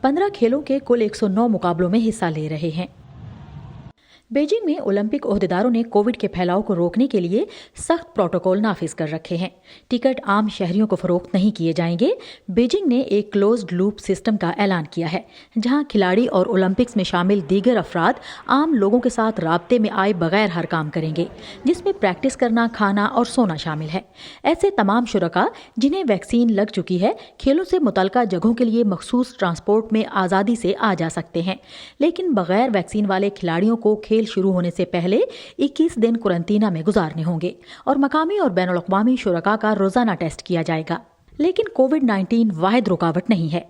15 खेलों के कुल 109 मुकाबलों में हिस्सा ले रहे हैं। बीजिंग में ओलंपिक ओहदेदारों ने कोविड के फैलाव को रोकने के लिए सख्त प्रोटोकॉल नाफिज कर रखे हैं। टिकट आम शहरियों को फरोख्त नहीं किए जाएंगे। बीजिंग ने एक क्लोज्ड लूप सिस्टम का ऐलान किया है, जहां खिलाड़ी और ओलंपिक्स में शामिल दीगर अफराद आम लोगों के साथ राब्ते में आए बगैर हर काम करेंगे, जिसमें प्रैक्टिस करना, खाना और सोना शामिल है। ऐसे तमाम शुरका जिन्हें वैक्सीन लग चुकी है, खेलों से मुतल्लिका जगहों के लिए मखसूस ट्रांसपोर्ट में आज़ादी से आ जा सकते हैं, लेकिन बगैर वैक्सीन वाले खिलाड़ियों को खेल शुरू होने से पहले 21 दिन क्वारंटीना में गुजारने होंगे और मकामी और बैनुल अक़वामी शुरका का रोजाना टेस्ट किया जाएगा। लेकिन कोविड-19 वाहिद रुकावट नहीं है।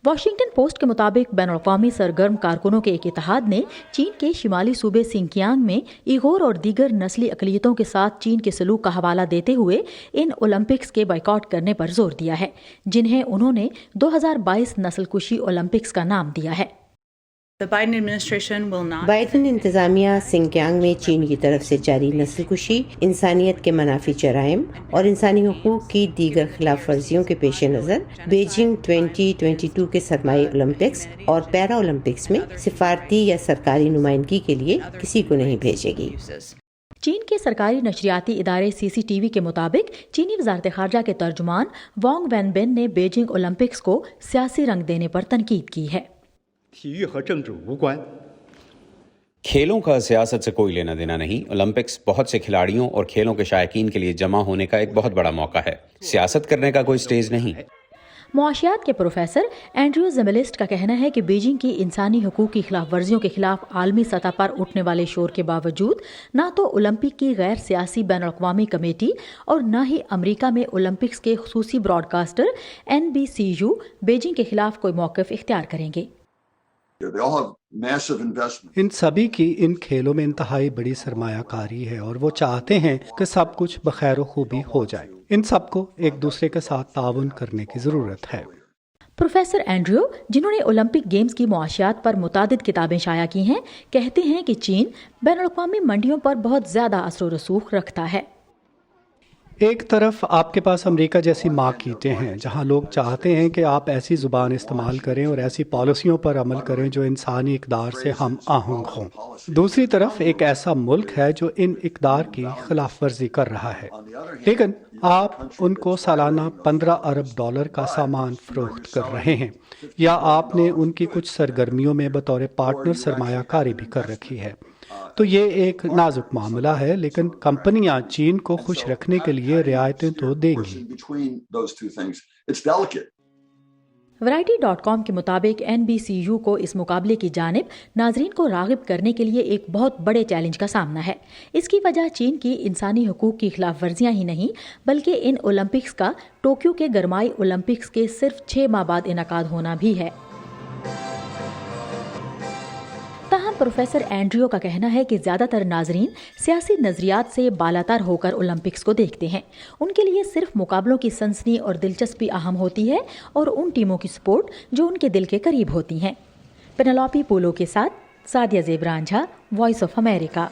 वॉशिंगटन पोस्ट के मुताबिक बैनुल अक़वामी सरगर्म कारकुनों के एक इत्तेहाद ने चीन के शिमाली सूबे सिंकियांग में इगोर और दीगर नस्ली अक़लियतों के साथ चीन के सलूक का हवाला देते हुए इन ओलंपिक्स के बॉयकॉट करने पर जोर दिया है, जिन्हें उन्होंने 2022 नस्लकुशी ओलंपिक्स का नाम दिया है। बाइडन इंतजामिया सिंकियांग में चीन की तरफ से जारी नस्लकुशी, इंसानियत के मनाफी जराइम और इंसानी हुकूक की दीगर खिलाफ वर्जियों के पेश नज़र बीजिंग 2022 के सरमाई ओलंपिक्स और पैरा ओलंपिक्स में सिफारती या सरकारी नुमाइंदगी के लिए किसी को नहीं भेजेगी। चीन के सरकारी नशरियाती इदारे CCTV के मुताबिक चीनी वजारत खारजा के तर्जुमान वांग वेनबिन ने बीजिंग ओलंपिक्स को सियासी रंग देने पर तनकीद की है। खेलों का सियासत से कोई लेना देना नहीं। ओलंपिक्स बहुत से खिलाड़ियों और खेलों के शायकीन के लिए जमा होने का एक बहुत बड़ा मौका है, सियासत करने का कोई स्टेज नहीं। मुआशियात के प्रोफेसर एंड्रयू ज़िमेलिस्ट का कहना है कि बीजिंग की इंसानी हुकूक की खिलाफ वर्जियों के खिलाफ आलमी सतह पर उठने वाले शोर के बावजूद न तो ओलंपिक की गैर सियासी बैनुल अक़वामी कमेटी और न ही अमरीका में ओलंपिक्स के खुसूसी ब्रॉडकास्टर NBCU बीजिंग के खिलाफ कोई मौक़िफ़ इख्तियार करेंगे। इन सभी की इन खेलों में इंतहाई बड़ी सरमायाकारी है और वो चाहते हैं कि सब कुछ बखैर खूबी हो जाए। इन सबको एक दूसरे के साथ ताउन करने की जरूरत है। प्रोफेसर एंड्रयू, जिन्होंने ओलंपिक गेम्स की मुआशियात पर मुतादिद किताबें शाया की हैं, कहते हैं कि चीन बैनुल अक़वामी मंडियों पर बहुत ज्यादा असर व रसूख रखता है। एक तरफ आपके पास अमेरिका जैसी मार्केटें हैं जहां लोग चाहते हैं कि आप ऐसी ज़ुबान इस्तेमाल करें और ऐसी पॉलिसियों पर अमल करें जो इंसानी इक़दार से हम आहंग हों। दूसरी तरफ एक ऐसा मुल्क है जो इन इक़दार की खिलाफ वर्जी कर रहा है, लेकिन आप उनको सालाना $15 अरब का सामान फरोख्त कर रहे हैं, या आपने उनकी कुछ सरगर्मियों में बतौर पार्टनर सरमायाकारी भी कर रखी है। तो ये एक नाजुक मामला है, लेकिन कंपनियां चीन को खुश रखने के लिए रियायतें तो देंगी। Variety.com के मुताबिक NBCU को इस मुकाबले की जानिब नाजरीन को रागिब करने के लिए एक बहुत बड़े चैलेंज का सामना है। इसकी वजह चीन की इंसानी हुकूक की खिलाफ वर्जियां ही नहीं, बल्कि इन ओलंपिक्स का टोक्यो के गरमाई ओलंपिक्स के सिर्फ 6 माह बाद इनकाद होना भी है। ताहम प्रोफेसर एंड्रयू का कहना है कि ज्यादातर नाजरीन सियासी नजरियात से बालातर होकर ओलंपिक्स को देखते हैं। उनके लिए सिर्फ मुकाबलों की सनसनी और दिलचस्पी अहम होती है और उन टीमों की सपोर्ट जो उनके दिल के करीब होती हैं। पेनेलोपी पोलो के साथ Sadia ज़ेब Ranjha, voice of America.